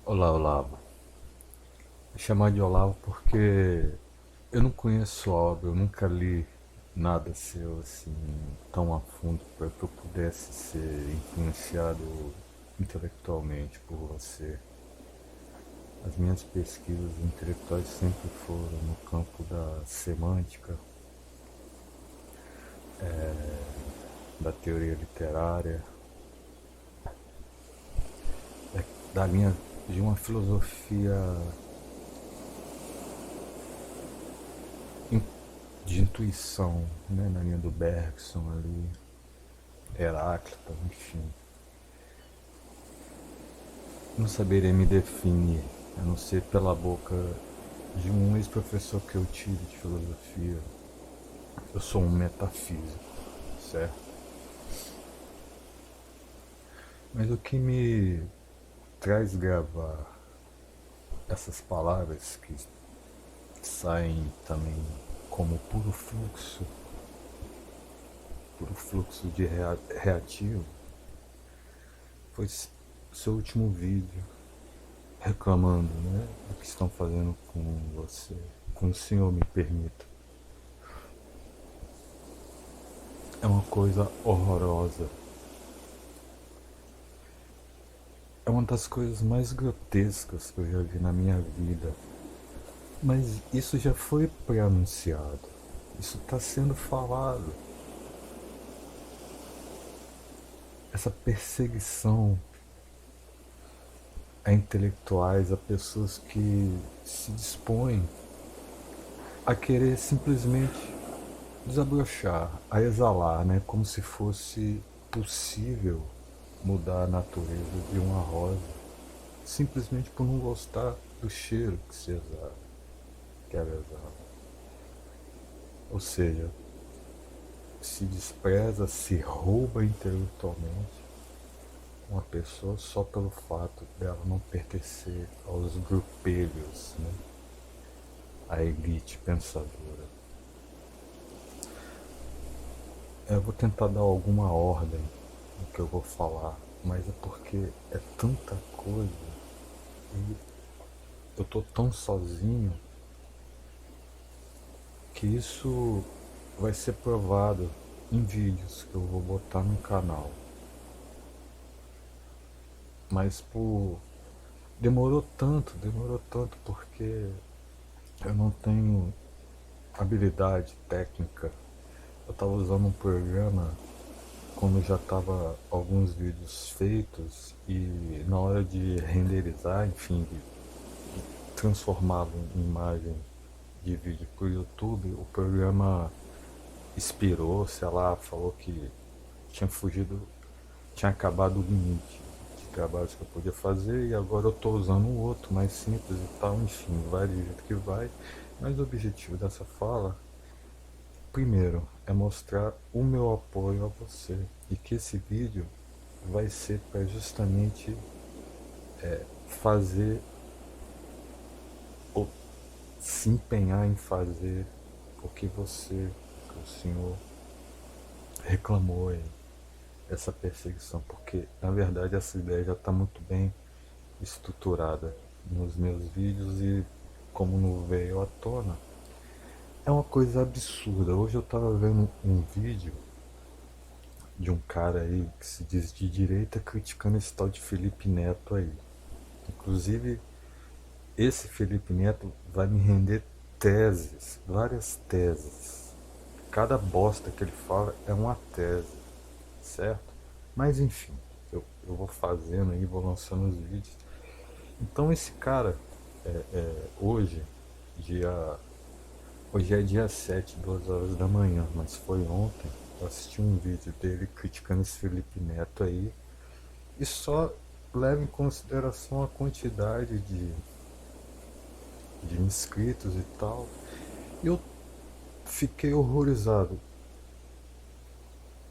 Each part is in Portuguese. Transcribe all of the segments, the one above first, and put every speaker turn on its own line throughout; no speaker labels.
Olá, Olavo. Vou chamar de Olavo porque eu não conheço a obra, eu nunca li nada seu assim tão a fundo para que eu pudesse ser influenciado intelectualmente por você. As minhas pesquisas intelectuais sempre foram no campo da semântica, da teoria literária, da linha de uma filosofia de intuição, né, na linha do Bergson ali, Heráclito, enfim. Não saberia me definir, a não ser pela boca de um ex-professor que eu tive de filosofia. Eu sou um metafísico, certo? Mas o que me traz gravar essas palavras que saem também como puro fluxo de reativo, foi seu último vídeo reclamando, né, do que estão fazendo com você. Com o senhor me permita. É uma coisa horrorosa. É uma das coisas mais grotescas que eu já vi na minha vida. Mas isso já foi pré-anunciado. Isso está sendo falado. Essa perseguição a intelectuais, a pessoas que se dispõem a querer simplesmente desabrochar, a exalar, né? Como se fosse possível mudar a natureza de uma rosa, simplesmente por não gostar do cheiro que se exala, que ela exala. Ou seja, se despreza, se rouba intelectualmente uma pessoa só pelo fato dela não pertencer aos grupelhos, né? A elite pensadora. Eu vou tentar dar alguma ordem no que eu vou falar, mas é porque é tanta coisa e eu tô tão sozinho que isso vai ser provado em vídeos que eu vou botar no canal. Mas por demorou tanto porque eu não tenho habilidade técnica. Eu estava usando um programa quando já estava alguns vídeos feitos e na hora de renderizar, enfim, de transformá-lo em imagem de vídeo para o YouTube, o programa expirou, sei lá, falou que tinha fugido, tinha acabado o limite de trabalhos que eu podia fazer e agora eu estou usando um outro mais simples e tal, enfim, vai do jeito que vai. Mas o objetivo dessa fala, primeiro, é mostrar o meu apoio a você e que esse vídeo vai ser para justamente fazer ou se empenhar em fazer o que você, que o senhor reclamou aí, essa perseguição, porque na verdade essa ideia já está muito bem estruturada nos meus vídeos e como não veio à tona, é uma coisa absurda. Hoje eu estava vendo um vídeo de um cara aí que se diz de direita criticando esse tal de Felipe Neto aí. Inclusive, esse Felipe Neto vai me render teses, várias teses. Cada bosta que ele fala é uma tese, certo? Mas enfim, eu vou fazendo aí, vou lançando os vídeos. Então esse cara, hoje, dia, hoje é dia 7, 2 horas da manhã, mas foi ontem, eu assisti um vídeo dele criticando esse Felipe Neto aí, e só leva em consideração a quantidade de inscritos e tal. E eu fiquei horrorizado.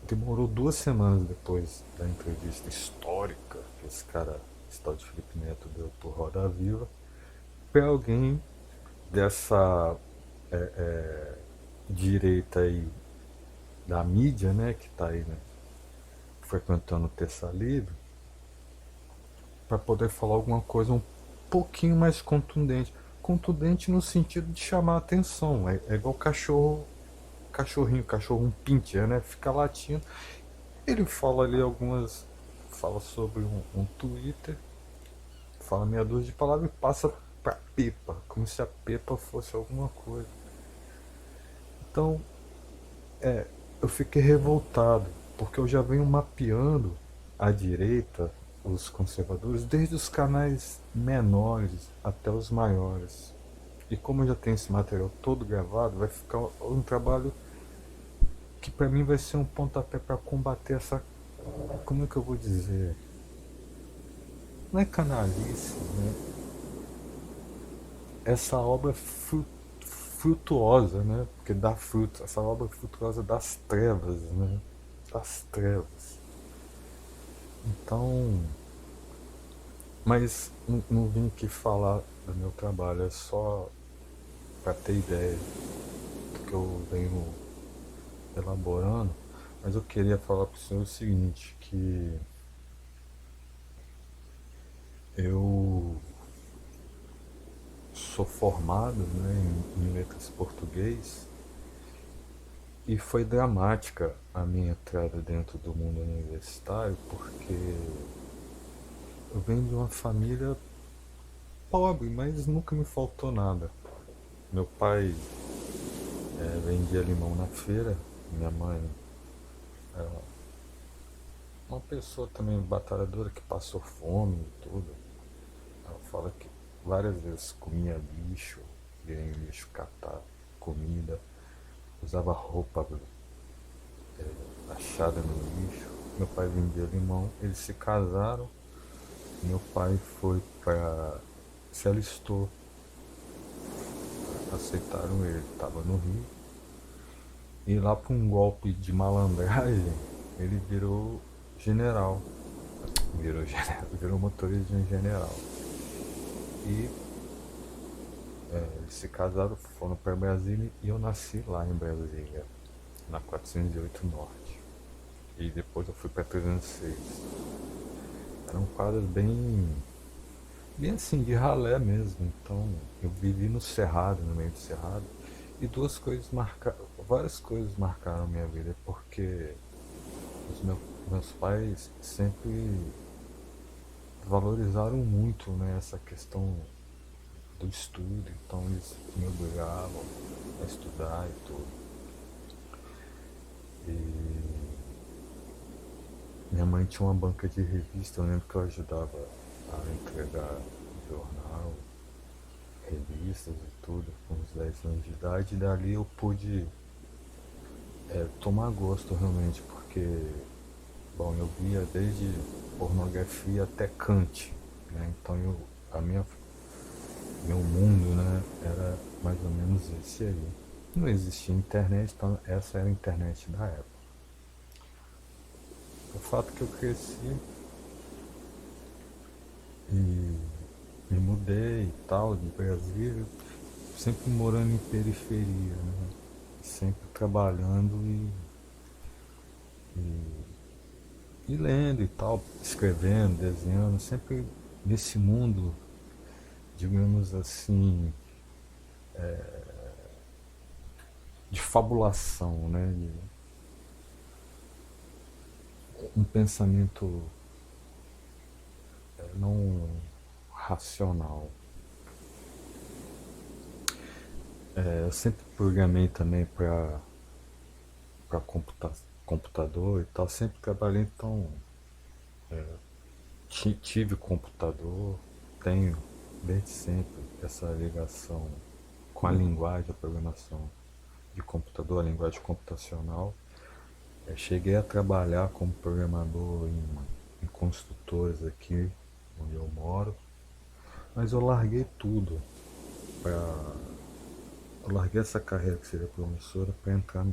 Demorou 2 semanas depois da entrevista histórica que esse cara, esse tal de Felipe Neto, deu por Roda Viva, para alguém dessa direita aí da mídia, né, que está aí, né, frequentando o terça livre, para poder falar alguma coisa pouquinho mais contundente. Contundente no sentido de chamar a atenção. É igual cachorro, cachorrinho, cachorro um pincher, né? Fica latindo. Ele fala ali algumas. Fala sobre um Twitter, fala meia dúzia de palavras e passa pra Pepa, como se a Pepa fosse alguma coisa. Então, eu fiquei revoltado, porque eu já venho mapeando à direita os conservadores, desde os canais menores até os maiores. E como eu já tenho esse material todo gravado, vai ficar um trabalho que para mim vai ser um pontapé para combater essa. Como é que eu vou dizer? Não é canalice, né? Essa obra frutuosa, né? Porque dá fruto, essa obra frutuosa das trevas, né? Das trevas. Então, mas não vim aqui falar do meu trabalho, é só para ter ideia do que eu venho elaborando. Mas eu queria falar para o senhor o seguinte, que eu sou formado, né, em letras português e foi dramática a minha entrada dentro do mundo universitário porque eu venho de uma família pobre, mas nunca me faltou nada. Meu pai vendia limão na feira, minha mãe uma pessoa também batalhadora que passou fome e tudo. Ela fala que várias vezes comia lixo, ia em lixo catar comida, usava roupa achada no lixo. Meu pai vendia limão, eles se casaram, meu pai foi para. Se alistou, aceitaram ele, estava no Rio. E lá por um golpe de malandragem, ele virou general. Virou general, virou motorista de um general. E eles se casaram, foram para Brasília e eu nasci lá em Brasília, na 408 Norte. E depois eu fui para 306. Eram quadras bem assim, de ralé mesmo. Então eu vivi no Cerrado, no meio do Cerrado. E várias coisas marcaram minha vida, porque meus pais sempre valorizaram muito, né, essa questão do estudo, então eles me obrigavam a estudar e tudo. E minha mãe tinha uma banca de revista, eu lembro que eu ajudava a entregar jornal, revistas e tudo, com uns 10 anos de idade, e dali eu pude tomar gosto realmente, porque, bom, eu via desde pornografia até Kant, né? Então meu mundo, né, era mais ou menos esse aí. Não existia internet, então essa era a internet da época. O fato que eu cresci e me mudei e tal, de Brasília, sempre morando em periferia, né? Sempre trabalhando e lendo e tal, escrevendo, desenhando, sempre nesse mundo, digamos assim, de fabulação, né? Um pensamento não racional. Eu sempre programei também para computador e tal, sempre trabalhei, então tive computador, tenho desde sempre essa ligação com a linguagem, a programação de computador, a linguagem computacional. Cheguei a trabalhar como programador em construtoras aqui onde eu moro, mas eu larguei tudo para. Eu larguei essa carreira que seria promissora para entrar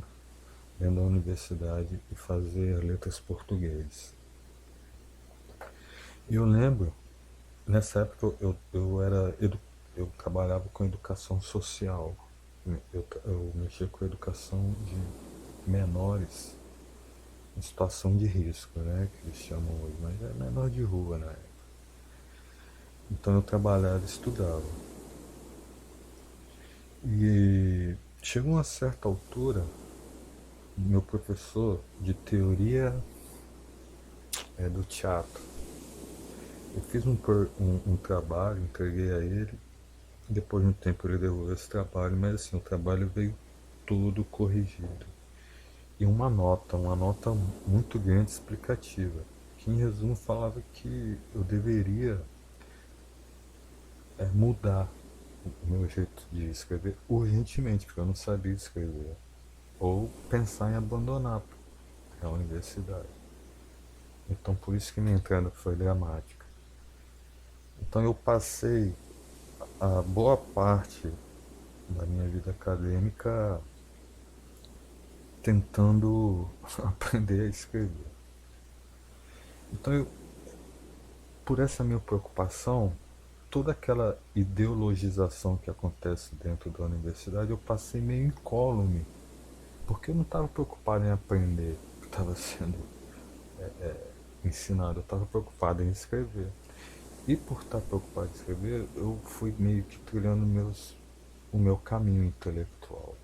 dentro da universidade e fazer letras português. E eu lembro, nessa época eu trabalhava com educação social. Eu mexia com educação de menores em situação de risco, né? Que eles chamam hoje, mas é menor de rua, né? Então eu trabalhava e estudava. E chegou uma certa altura, meu professor de teoria do teatro, eu fiz um trabalho, entreguei a ele, depois de um tempo ele devolveu esse trabalho, mas assim, o trabalho veio todo corrigido. E uma nota muito grande explicativa, que em resumo falava que eu deveria mudar o meu jeito de escrever urgentemente, porque eu não sabia escrever. Ou pensar em abandonar a universidade. Então por isso que minha entrada foi dramática. Então eu passei a boa parte da minha vida acadêmica tentando aprender a escrever. Então por essa minha preocupação, toda aquela ideologização que acontece dentro da universidade, eu passei meio incólume, porque eu não estava preocupado em aprender o que estava sendo ensinado, eu estava preocupado em escrever. E por estar preocupado em escrever, eu fui meio que trilhando o meu caminho intelectual.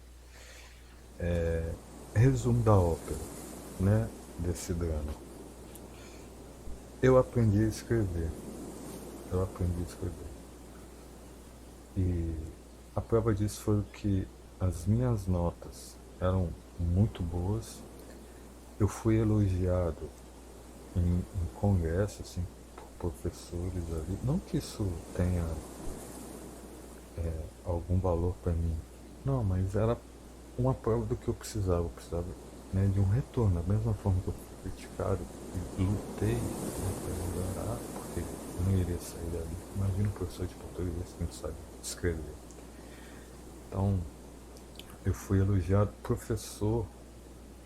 Resumo da ópera, né, desse drama. Eu aprendi a escrever. Eu aprendi a escrever. E a prova disso foi que as minhas notas eram muito boas. Eu fui elogiado em congressos, assim, por professores ali. Não que isso tenha algum valor para mim. Não, mas era uma prova do que eu precisava. Eu precisava, né, de um retorno. Da mesma forma que eu fui criticado e lutei, né, para melhorar, porque eu não iria sair dali. Imagina um professor de português que não sabe escrever. Então, eu fui elogiado. Professor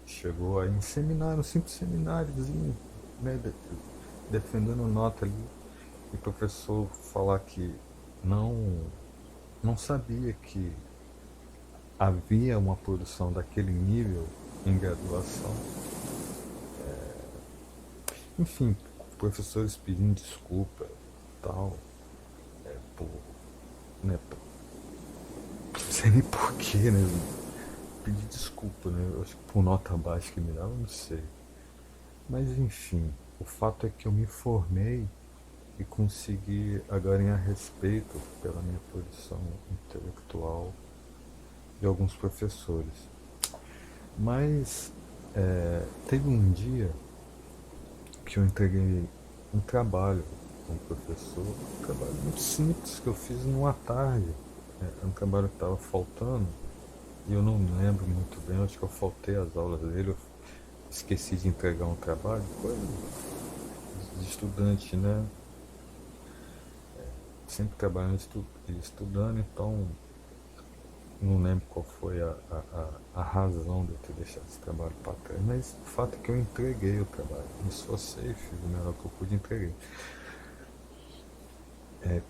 chegou aí em seminário, um simples semináriozinho, né, defendendo nota ali. E o professor falar que não, não sabia que havia uma produção daquele nível em graduação. Enfim, professores pedindo desculpa, tal, por, né, não sei nem porquê, né, pedir desculpa, né, eu acho que por nota baixa que me dava, não sei. Mas enfim, o fato é que eu me formei e consegui ganhar respeito pela minha produção intelectual de alguns professores. Mas teve um dia que eu entreguei um trabalho com um professor, um trabalho muito simples que eu fiz numa tarde. Um trabalho que estava faltando e eu não lembro muito bem, acho que eu faltei as aulas dele, eu esqueci de entregar um trabalho, coisa de estudante, né? Sempre trabalhando e estudando, então não lembro qual foi a razão de eu ter deixado esse trabalho para trás, mas o fato é que eu entreguei o trabalho, me esforcei, fiz o melhor que eu pude e entreguei.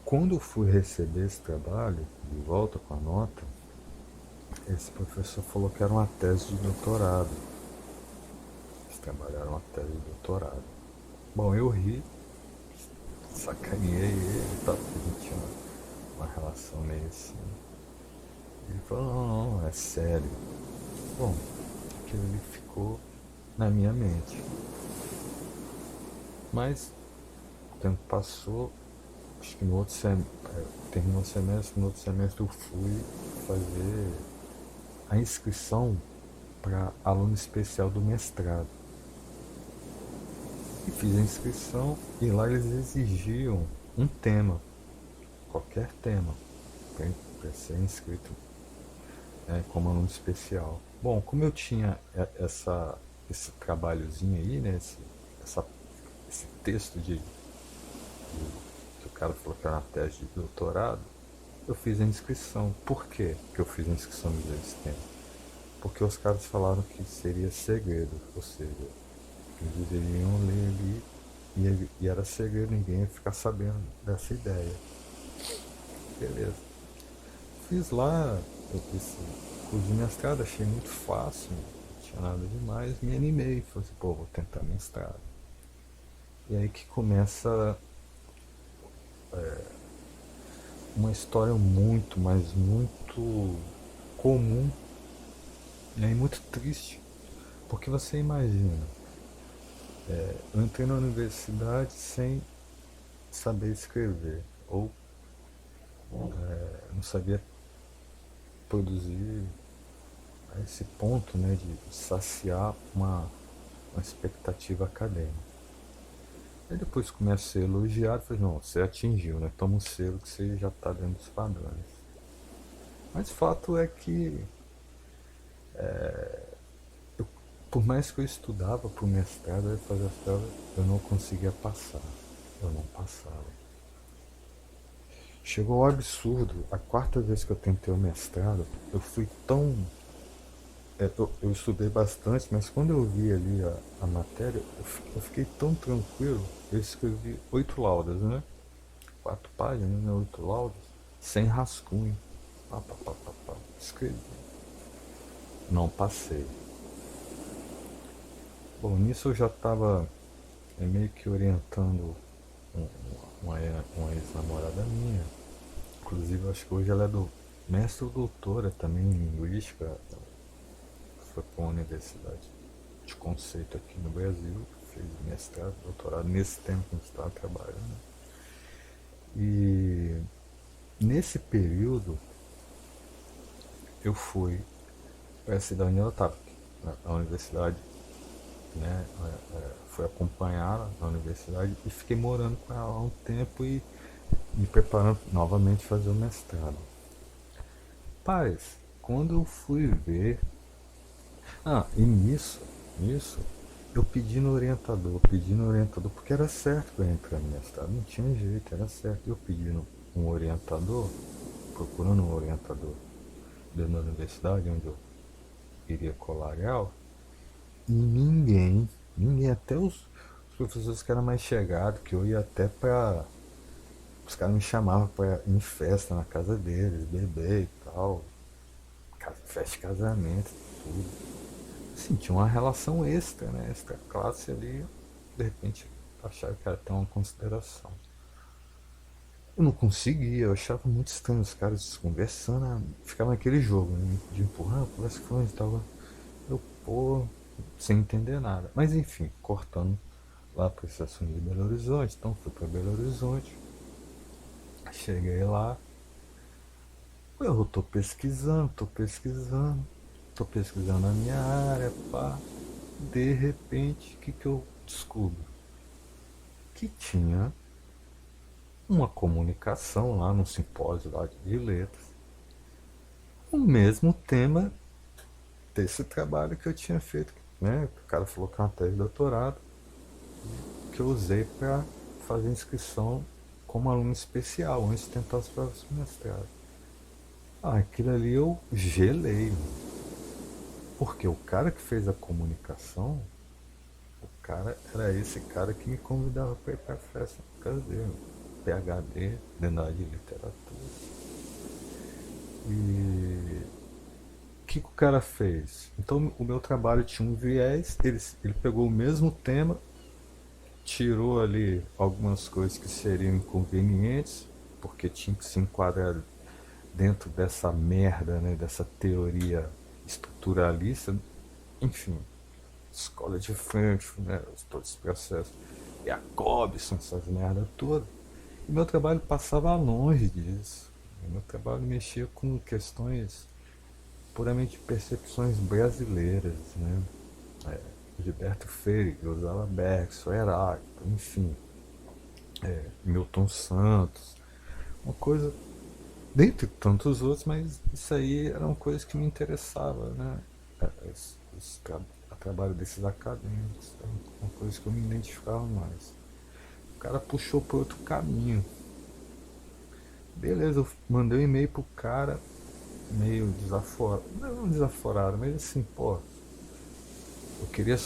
Quando eu fui receber esse trabalho, de volta com a nota, esse professor falou que era uma tese de doutorado. Esse trabalho era uma tese de doutorado. Bom, eu ri, sacaneei ele, tá, porque a gente tinha uma relação meio assim. Ele falou, não, não, é sério. Bom, aquilo ali ficou na minha mente. Mas o tempo passou, acho que no outro semestre, terminou o semestre, no outro semestre eu fui fazer a inscrição para aluno especial do mestrado. E fiz a inscrição e lá eles exigiam um tema, qualquer tema, para ser inscrito, né, como aluno especial. Bom, como eu tinha esse trabalhozinho aí, né, esse texto que o cara falou que era uma tese de doutorado, eu fiz a inscrição. Por quê que eu fiz a inscrição desse tema? Porque os caras falaram que seria segredo, ou seja, eles deveriam ler ali e era segredo, ninguém ia ficar sabendo dessa ideia. Beleza. Fiz lá esse curso de mestrado, achei muito fácil, não tinha nada demais, me animei, falei assim, pô, vou tentar mestrado. E aí que começa uma história muito, mas muito comum, né, e muito triste. Porque você imagina, eu entrei na universidade sem saber escrever, ou não sabia produzir a esse ponto, né, de saciar uma expectativa acadêmica. Aí depois começa a ser elogiado, falei, não, você atingiu, né? Toma um selo que você já está dentro dos padrões. Mas o fato é que, eu, por mais que eu estudava para o mestrado, eu ia fazer as provas, eu não conseguia passar. Eu não passava. Chegou ao absurdo, a quarta vez que eu tentei o mestrado, eu fui tão. Eu estudei bastante, mas quando eu vi ali a matéria, eu fiquei tão tranquilo. Eu escrevi 8 laudas, né? 4 páginas, né? 8 laudas, sem rascunho. Pá, pá, pá, pá, pá. Escrevi. Não passei. Bom, nisso eu já estava meio que orientando um- uma ex-namorada minha. Inclusive, eu acho que hoje ela é do mestre ou doutora também em linguística. Foi para uma universidade de conceito aqui no Brasil. Fez mestrado, doutorado nesse tempo que a gente estava trabalhando. E nesse período eu fui para a cidade onde ela estava, na universidade, né? Fui acompanhá-la na universidade e fiquei morando com ela há um tempo e me preparando novamente fazer o mestrado. Paz, quando eu fui ver. E nisso, pedi no orientador, porque era certo que eu ia entrar no mestrado, não tinha jeito, era certo. Eu pedindo um orientador, procurando um orientador dentro da universidade onde eu iria colarear, e ninguém, até os professores que eram mais chegados, que eu ia até pra. Os caras me chamavam pra ir em festa na casa deles, beber e tal, festa de casamento, tudo. Assim, tinha uma relação extra, né? Extra classe ali, de repente achava que era até uma consideração. Eu não conseguia, eu achava muito estranho os caras conversando, ficava naquele jogo, né? De empurrar, conversa com e tal. Eu, pô, sem entender nada. Mas enfim, cortando lá para estação de Belo Horizonte, então fui para Belo Horizonte, cheguei lá, eu tô pesquisando a minha área, pá. De repente, o que, que eu descubro? Que tinha uma comunicação lá no simpósio lá de letras, o mesmo tema desse trabalho que eu tinha feito, né? O cara falou que é uma tese de doutorado, que eu usei para fazer inscrição como aluno especial antes de tentar as provas do mestrado. Aquilo ali eu gelei, porque o cara que fez a comunicação, o cara era esse cara que me convidava para ir para a festa na casa dele, PhD, dentro da área de literatura. E o que, que o cara fez? Então o meu trabalho tinha um viés, ele pegou o mesmo tema, tirou ali algumas coisas que seriam inconvenientes, porque tinha que se enquadrar dentro dessa merda, né, dessa teoria estruturalista, enfim, escola de Frankfurt, né, todos os processos, e a Jacobson, essas merdas todas. E meu trabalho passava longe disso. Meu trabalho mexia com questões puramente percepções brasileiras, né? Gilberto Freire, Rosala Bergson, Heráclito, enfim, Milton Santos, uma coisa, dentre tantos outros, mas isso aí eram coisas que me interessavam, né? O trabalho desses acadêmicos, era uma coisa que eu me identificava mais. O cara puxou para outro caminho. Beleza, eu mandei um e-mail pro cara, meio desaforado, não desaforado, mas assim, pô, eu queria,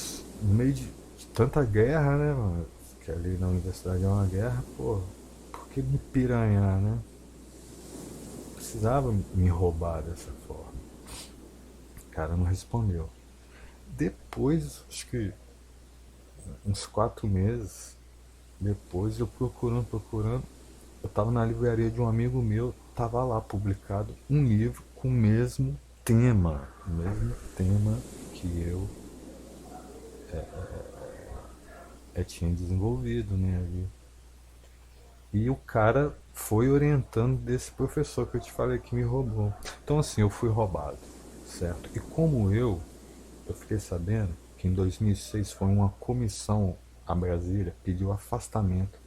no meio de tanta guerra, né, mano? Que ali na universidade é uma guerra, pô, por que me piranhar, né? Precisava me roubar dessa forma. O cara não respondeu. Depois, acho que uns 4 meses depois, eu procurando, Eu estava na livraria de um amigo meu, estava lá publicado um livro com o mesmo tema que eu tinha desenvolvido, né, ali. E o cara foi orientando desse professor que eu te falei que me roubou. Então assim, eu fui roubado, certo? E como eu fiquei sabendo que em 2006 foi uma comissão a Brasília pediu afastamento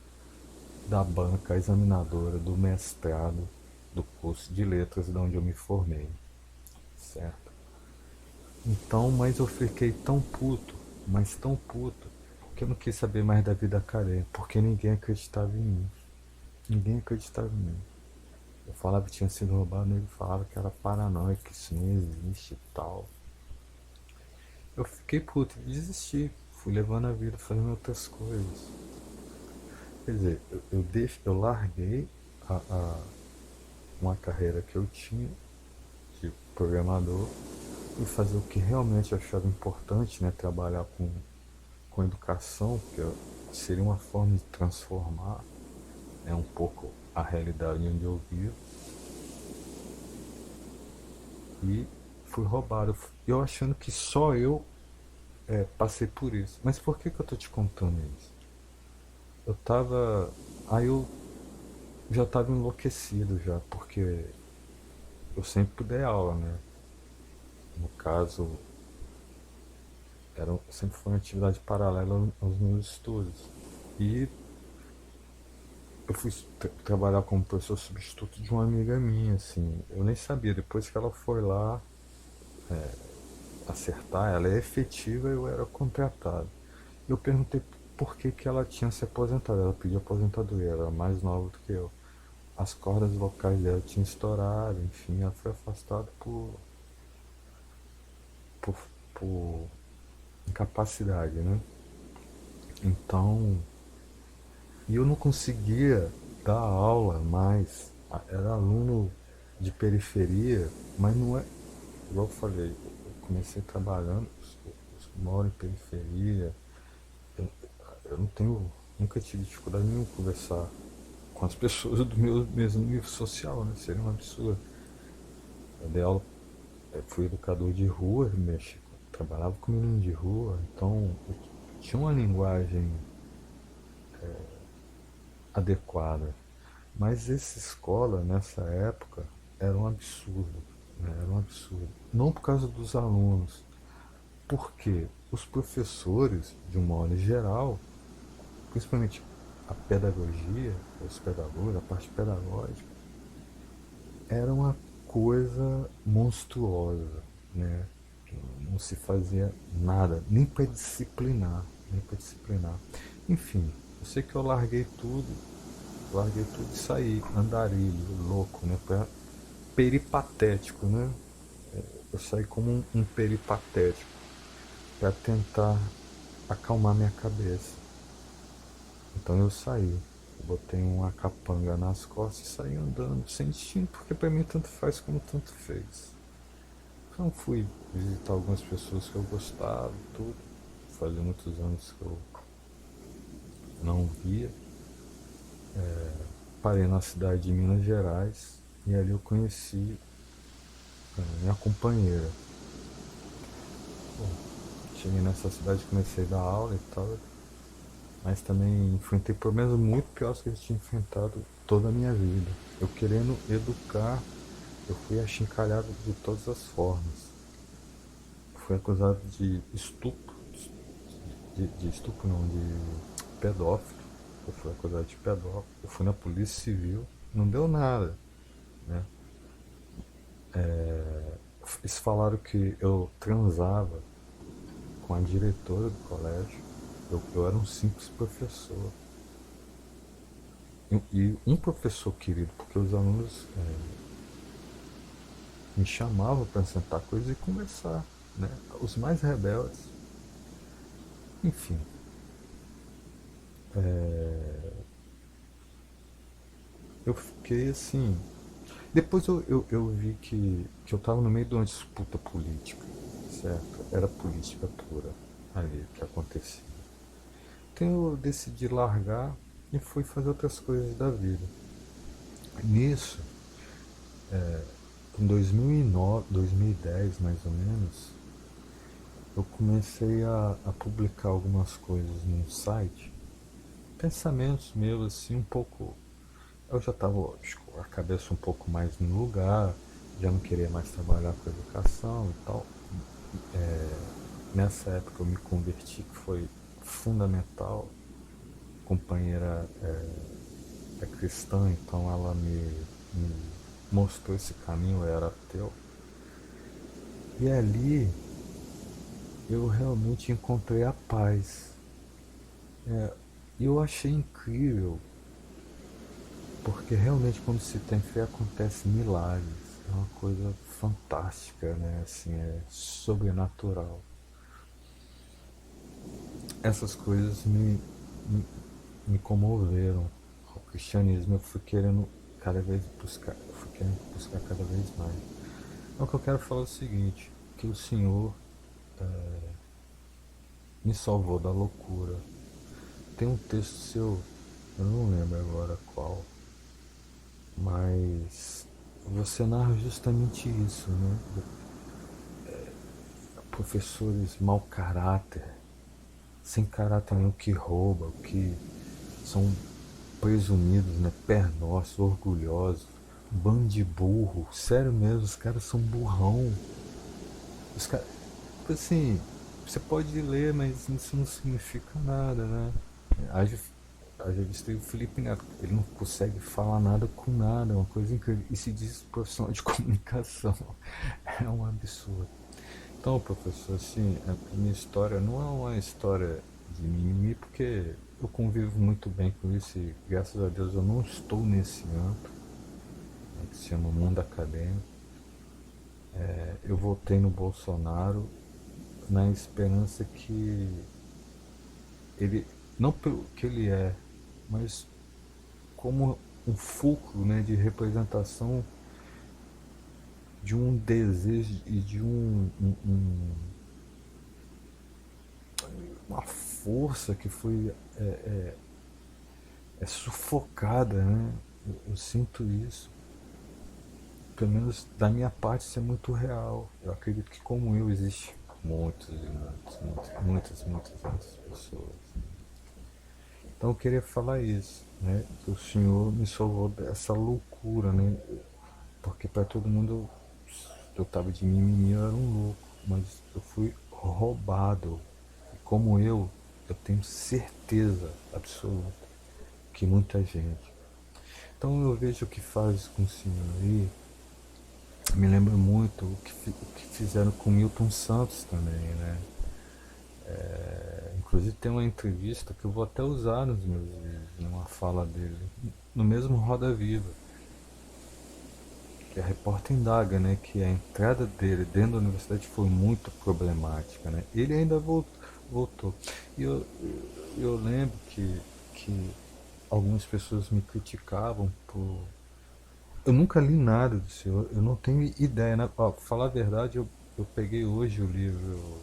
da banca examinadora do mestrado do curso de letras de onde eu me formei, certo? Então, mas eu fiquei tão puto, mas tão puto, que eu não quis saber mais da vida carente, porque ninguém acreditava em mim. Ninguém acreditava em mim. Eu falava que tinha sido roubado, ele falava que era paranoia, que isso não existe e tal. Eu fiquei puto e desisti. Fui levando a vida, fazendo outras coisas. Quer dizer, eu larguei uma carreira que eu tinha de programador e fazer o que realmente eu achava importante, né? Trabalhar com educação, que seria uma forma de transformar, né, um pouco a realidade onde eu vivo. E fui roubado. Eu achando que só eu passei por isso. Mas por que eu tô te contando isso? Eu tava. Aí eu já tava enlouquecido já, porque eu sempre dei aula, né? No caso, sempre foi uma atividade paralela aos meus estudos. E eu fui trabalhar como professor substituto de uma amiga minha, assim. Eu nem sabia, depois que ela foi lá acertar, ela é efetiva, eu era contratado. Eu perguntei por que ela tinha se aposentado. Ela pediu aposentadoria, ela era mais nova do que eu. As cordas vocais dela tinham estourado, enfim, ela foi afastada por, por incapacidade, né? Então, e eu não conseguia dar aula mais. Era aluno de periferia, mas não é. Igual eu falei, eu comecei trabalhando, eu moro em periferia, eu, eu não tenho. Nunca tive dificuldade nenhuma em conversar com as pessoas do meu mesmo nível social, né? Seria um absurdo. Eu dei aula, fui educador de rua, México, trabalhava com menino de rua, então eu tinha uma linguagem adequada. Mas essa escola, nessa época, era um absurdo. Né? Era um absurdo. Não por causa dos alunos, porque os professores, de um modo geral, principalmente a pedagogia, os pedagogos, a parte pedagógica, era uma coisa monstruosa, né? Não se fazia nada, nem para disciplinar, nem para disciplinar. Enfim, eu sei que eu larguei tudo e saí, andarilho, louco, né? Peripatético, né? Eu saí como um peripatético para tentar acalmar minha cabeça. Então eu saí, eu botei uma capanga nas costas e saí andando, sem destino, porque para mim tanto faz como tanto fez. Então fui visitar algumas pessoas que eu gostava, tudo. Fazia muitos anos que eu não via. Parei na cidade de Minas Gerais e ali eu conheci minha companheira. Bom, cheguei nessa cidade, comecei a dar aula e tal, mas também enfrentei problemas muito piores que eu tinha enfrentado toda a minha vida. Eu querendo educar, eu fui achincalhado de todas as formas. Fui acusado de estupro, de estupro não, de pedófilo. Eu fui acusado de pedófilo. Eu fui na polícia civil, não deu nada, né? Eles falaram que eu transava com a diretora do colégio. Eu era um simples professor. E um professor querido, porque os alunos me chamavam para sentar coisas e conversar, né? Os mais rebeldes. Enfim, eu fiquei assim. Depois eu vi que eu estava no meio de uma disputa política, certo? Era política pura ali que acontecia. Então eu decidi largar e fui fazer outras coisas da vida. Nisso, em 2009, 2010 mais ou menos, eu comecei a publicar algumas coisas num site, pensamentos meus assim um pouco. Eu já estava com a cabeça um pouco mais no lugar, já não queria mais trabalhar com educação e tal. Nessa época eu me converti, que foi fundamental. A companheira é cristã, então ela me mostrou esse caminho, eu era ateu. E ali eu realmente encontrei a paz. E eu achei incrível, porque realmente quando se tem fé acontece milagres. É uma coisa fantástica, né? Assim, é sobrenatural. Essas coisas me, me comoveram. O cristianismo eu fui querendo cada vez buscar, eu fui querendo buscar cada vez mais. Então, o que eu quero falar é o seguinte, que o Senhor me salvou da loucura. Tem um texto seu, eu não lembro agora qual, mas você narra justamente isso, né? Professores mau caráter, sem caráter nenhum, que rouba, que são presumidos, né? Pernós, orgulhosos, bando de burro, sério mesmo, os caras são burrão. Os caras, tipo assim, você pode ler, mas isso não significa nada, né? Haja visto o Felipe Neto, ele não consegue falar nada com nada, é uma coisa incrível. E se diz profissional de comunicação, é um absurdo. Então, professor, assim, a minha história não é uma história de mimimi, porque eu convivo muito bem com isso e, graças a Deus, eu não estou nesse âmbito, né, que se chama mundo acadêmico. Eu votei no Bolsonaro na esperança que ele, não pelo que ele é, mas como um fulcro, né, de representação de um desejo e de uma força que foi sufocada, né? Eu sinto isso. Pelo menos da minha parte isso é muito real. Eu acredito que como eu existe muitas pessoas. Então eu queria falar isso, né? Que o Senhor me salvou dessa loucura, né? Porque para todo mundo eu tava de mimimi, eu era um louco, mas eu fui roubado. E como eu tenho certeza absoluta que muita gente. Então eu vejo o que faz com o Senhor aí, me lembra muito o que fizeram com Milton Santos também, né? Inclusive tem uma entrevista que eu vou até usar nos meus vídeos, numa fala dele, no mesmo Roda Viva, que a repórter indaga, né, que a entrada dele dentro da universidade foi muito problemática, né? Ele ainda voltou. E eu lembro que algumas pessoas me criticavam por... Eu nunca li nada do senhor, eu não tenho ideia, né? Ó, pra falar a verdade, eu peguei hoje o livro,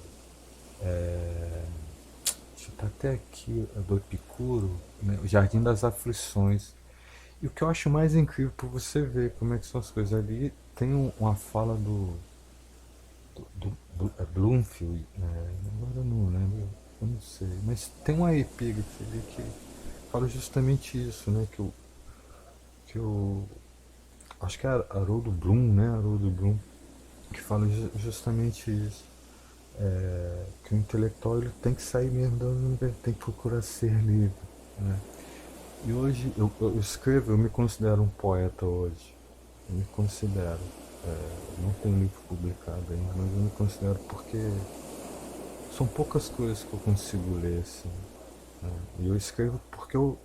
deixa eu tá até aqui, do Epicuro, né, O Jardim das Aflições. E o que eu acho mais incrível, para você ver como é que são as coisas ali, tem uma fala do Bloomfield, agora eu não lembro, eu não sei, mas tem uma epígrafe ali que fala justamente isso, né? Que eu acho que é Haroldo Bloom, né? Haroldo Bloom, que fala justamente isso. Que o intelectual ele tem que sair mesmo da universidade, tem que procurar ser livre, né? E hoje eu escrevo, eu me considero um poeta hoje. Eu me considero. Não tenho livro publicado ainda, mas eu me considero porque são poucas coisas que eu consigo ler assim. Né? E eu escrevo porque eu,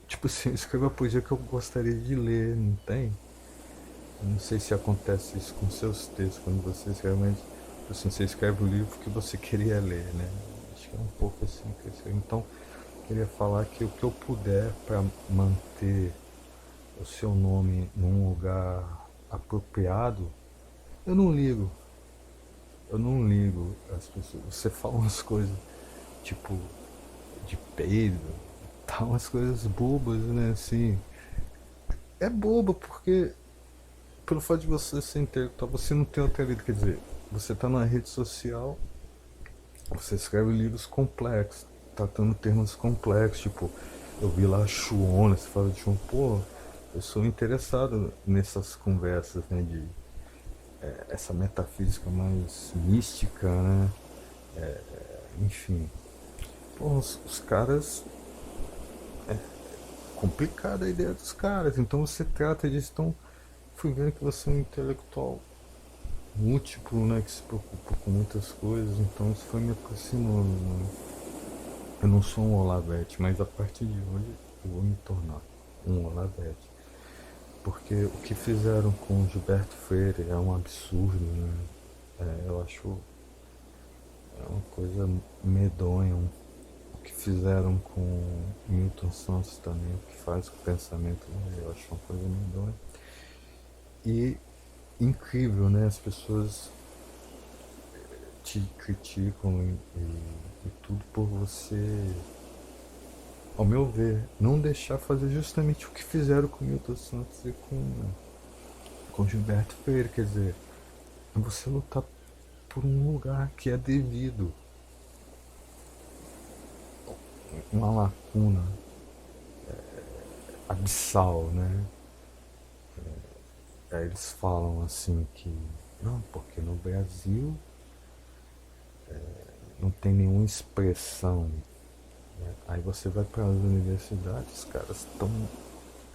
tipo assim, eu escrevo a poesia que eu gostaria de ler, não tem? Eu não sei se acontece isso com seus textos, quando você escreve, mas tipo assim, você escreve o livro que você queria ler, né? Acho que é um pouco assim que eu escrevo. Então, queria falar que o que eu puder para manter o seu nome num lugar apropriado, eu não ligo. Eu não ligo as pessoas. Você fala umas coisas tipo de peido, tá umas coisas bobas, né? Assim, é bobo, porque pelo fato de você ser intelectual, você não tem outra vida. Quer dizer, você tá na rede social, você escreve livros complexos, tratando termos complexos, tipo, eu vi lá Chuona, você fala de Chuon, pô, eu sou interessado nessas conversas, né, de essa metafísica mais mística, né, enfim. Pô, os caras, complicada a ideia dos caras, então você trata disso, então fui vendo que você é um intelectual múltiplo, né, que se preocupa com muitas coisas, então isso foi me aproximando, né? Eu não sou um Olavete, mas a partir de hoje eu vou me tornar um Olavete. Porque o que fizeram com o Gilberto Freire é um absurdo, né? Eu acho uma coisa medonha. O que fizeram com Milton Santos também, o que faz com o pensamento dele, eu acho uma coisa medonha. E incrível, né? As pessoas te criticam e tudo por você, ao meu ver, não deixar fazer justamente o que fizeram com Milton Santos e com Gilberto Freire. Quer dizer, você lutar por um lugar que é devido, uma lacuna abissal, né? Aí eles falam assim que não, porque no Brasil não tem nenhuma expressão. Aí você vai para as universidades, os caras estão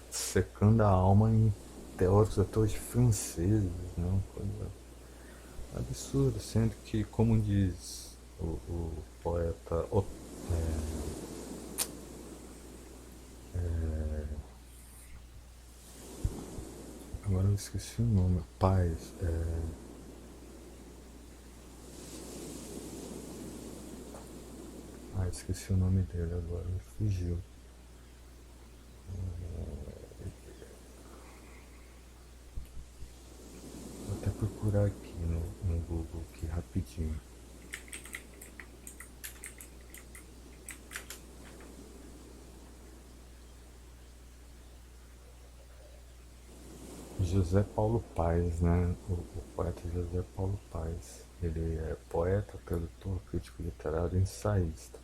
secando a alma em teóricos até hoje franceses, né? Uma coisa absurda, sendo que, como diz o poeta agora eu esqueci o nome, Paz, esqueci o nome dele agora, me fugiu. Vou até procurar aqui no Google aqui rapidinho. José Paulo Paes, né? O poeta José Paulo Paes. Ele é poeta, tradutor, crítico literário e ensaísta.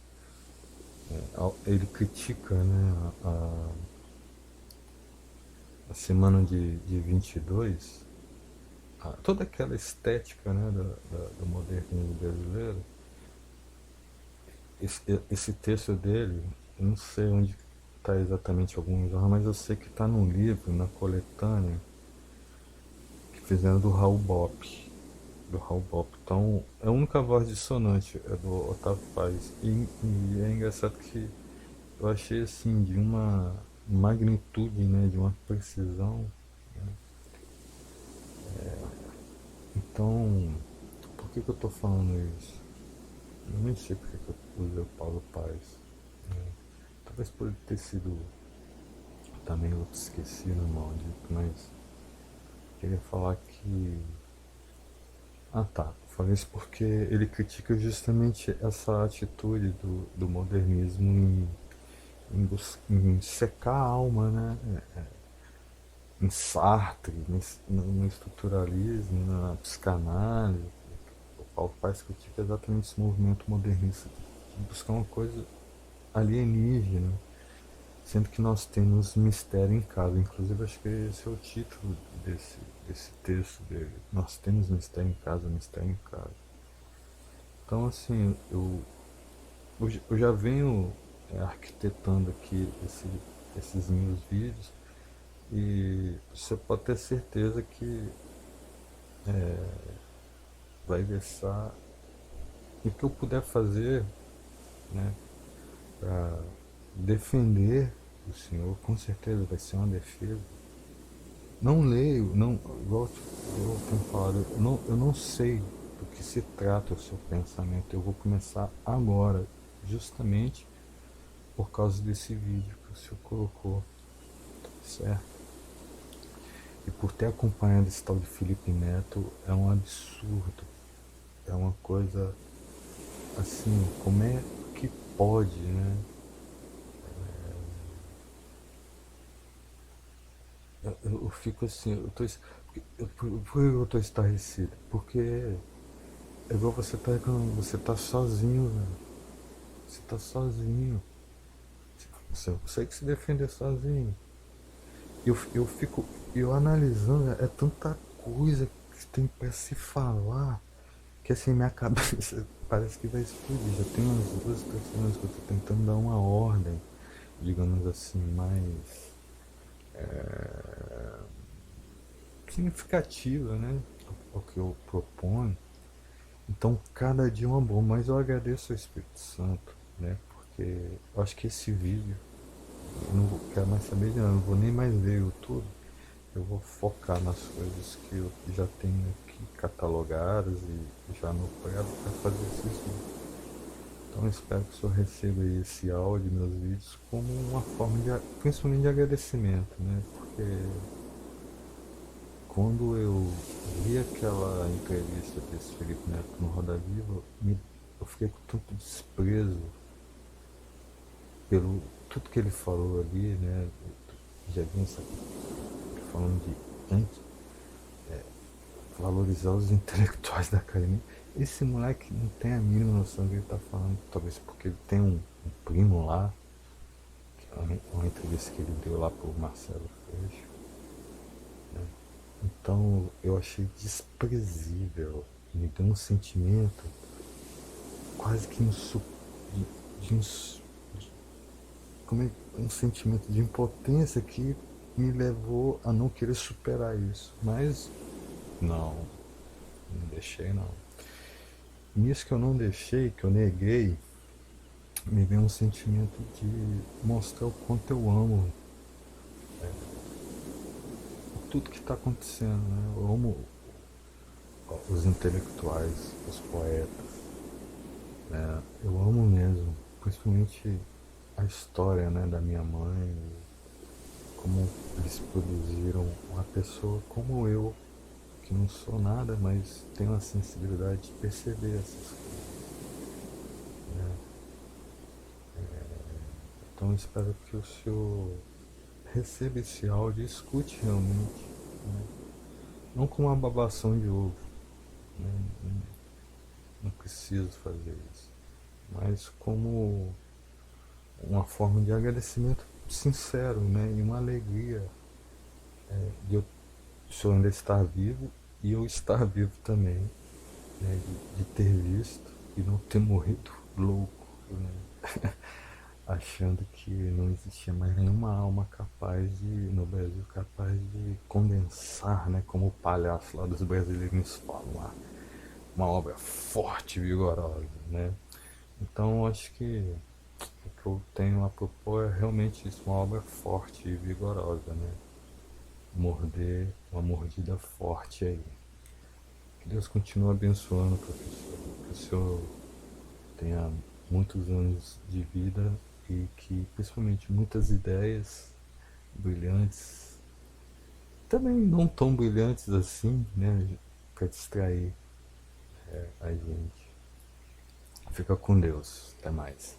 Ele critica, né, a semana de 22, toda aquela estética, né, do modernismo brasileiro. Esse texto dele, eu não sei onde está exatamente algum jornal, mas eu sei que está num livro, na coletânea, que fizeram do Raul Bop. Do Raul Bop. Então, é a única voz dissonante é do Otávio Paz. E é engraçado que eu achei assim, de uma magnitude, né, de uma precisão. Então, por que eu estou falando isso? Eu nem sei porque que eu usei o Paulo Paz. Talvez por ele ter sido também outro esquecido, maldito, mas queria falar que. Ah tá, falei isso porque ele critica justamente essa atitude do modernismo em secar a alma, né? Em Sartre, no estruturalismo, na psicanálise. O Paulo Paes critica exatamente esse movimento modernista de buscar uma coisa alienígena, sendo que nós temos mistério em casa. Inclusive, acho que esse é o título desse texto dele. Nós temos mistério em casa, mistério em casa. Então, assim, eu já venho arquitetando aqui esses meus vídeos e você pode ter certeza que vai versar e o que eu puder fazer, né, para defender o senhor, com certeza vai ser uma defesa. Não leio, não, igual eu tenho falado, eu não sei do que se trata o seu pensamento. Eu vou começar agora, justamente por causa desse vídeo que o senhor colocou, certo? E por ter acompanhado esse tal de Felipe Neto, é um absurdo. É uma coisa assim, como é que pode, né? eu fico assim, por que eu tô estarrecido? Porque é igual você tá reclamando, você tá sozinho, velho. Você tá sozinho. Você não consegue se defender sozinho. Eu fico, eu analisando, é tanta coisa que tem pra se falar, que assim, minha cabeça parece que vai explodir. Já tem umas duas pessoas que eu tô tentando dar uma ordem, digamos assim, mais significativa, né? Ao que eu proponho. Então, cada dia é uma boa, mas eu agradeço ao Espírito Santo, né? Porque eu acho que esse vídeo, eu não quero mais saber de nada, não vou nem mais ver o YouTube. Eu vou focar nas coisas que eu já tenho aqui catalogadas e já anotado para fazer esses vídeos. Então eu espero que o senhor receba aí esse áudio, meus vídeos, como uma forma de, principalmente de agradecimento, né? Porque quando eu vi aquela entrevista desse Felipe Neto no Roda Viva, eu fiquei com tanto desprezo pelo tudo que ele falou ali, né? Já vinha falando de antes, valorizar os intelectuais da academia. Esse moleque não tem a mínima noção do que ele tá falando, talvez porque ele tem um primo lá, que é uma entrevista que ele deu lá pro Marcelo Freixo. Então eu achei desprezível, me deu um sentimento quase que de, como é, um sentimento de impotência que me levou a não querer superar isso. Mas não, não deixei não. Nisso que eu não deixei, que eu neguei, me veio um sentimento de mostrar o quanto eu amo tudo que está acontecendo, né? Eu amo os intelectuais, os poetas, né? Eu amo mesmo, principalmente a história, né, da minha mãe, como eles produziram uma pessoa como eu, que não sou nada, mas tenho a sensibilidade de perceber essas coisas. Então eu espero que o senhor receba esse áudio e escute realmente, né? Não com uma babação de ovo, né? Não preciso fazer isso, mas como uma forma de agradecimento sincero, né? E uma alegria de eu, o senhor ainda estar vivo e eu estar vivo também, né? De ter visto e não ter morrido louco, né? Achando que não existia mais nenhuma alma capaz de, no Brasil, capaz de condensar, né? Como o palhaço lá dos brasileiros falam lá, uma obra forte e vigorosa, né? Então acho que o que eu tenho a propor é realmente isso, uma obra forte e vigorosa, né? Morder uma mordida forte aí. Que Deus continue abençoando, professor. Que o senhor tenha muitos anos de vida e que principalmente muitas ideias brilhantes, também não tão brilhantes assim, né? Para distrair a gente. Fica com Deus. Até mais.